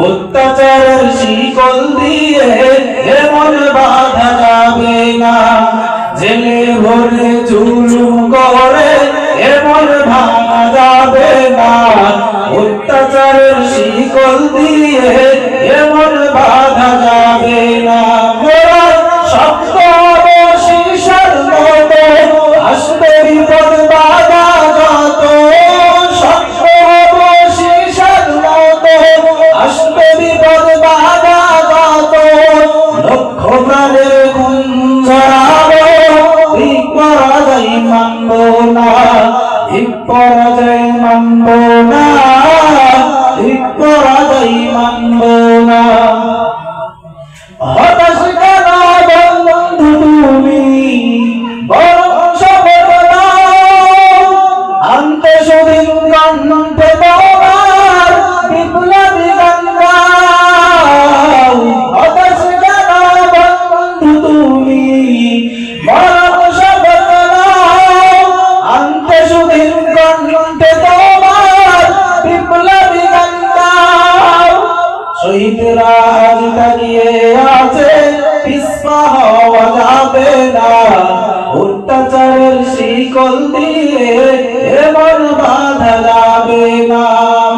অত্যাচারের শিকল দিয়ে এমন বাধা যাবে না, জেলে ভরে জুলুম করে এমন ভাঙা যাবে না, অত্যাচারের শিকল দিয়ে এমন বাধা যাবে না। মোরা শক্ত শিশার মতো আসবে বিপদ বাধা যত, শক্ত শিশার মতো আসবে বিপদ বাধা যত, লক্ষ প্রাণের খুন ঝরাবো ঠিক পরাজয় মানব না, ঠিক পরাজয় মানব না, ঠিক পরাজয় মানব না। হতাশ কেন বন্ধু তুমি বরং শপথ নাও, আনতে সুদিন কণ্ঠে তোমার বিপ্লবী গান গাও। হতাশ কেন বন্ধু তুমি বরং শপথ নাও, আনতে সুদিন কণ্ঠে তোমার বিপ্লবী গান গাও। শহীদরা আজ দাঁড়িয়ে আছে, পিছপা হওয়া যাবে না, অত্যাচারের শিকল দিয়ে এমন বাধা যাবে না।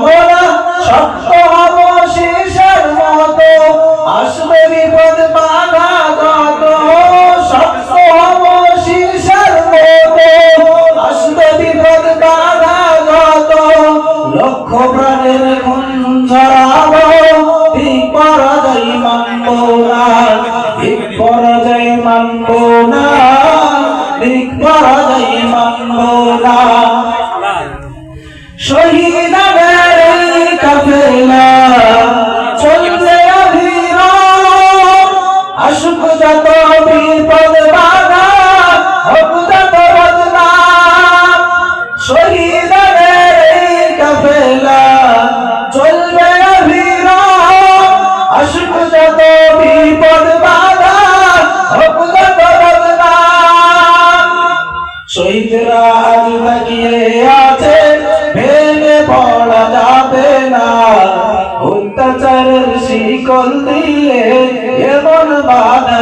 মোরা শক্ত হব শিশার মতো আসবে বিপদ বাধা যত, শক্ত হব শিশার মতো আসবে বিপদ বাধা যত, লক্ষ প্রাণের খুন ঝরাবো ঠিক পরাজয় মানব না, ঠিক পরাজয় মানব না, ঠিক পরাজয় মানব না। শহীদের কাফেলা চলছে অবিরাম, আসুক যত বিপদ বাধা হোক যত বদনাম। শহীদের কাফেলা চলবে অবিরাম, আসুক যত বিপদ বাধা হোক যত বদনাম। শহীদরা আজ তাকিয়ে আছে, ভেঙে পড়া যাবে না, অত্যাচারের শিকল দিয়ে এমন বাধা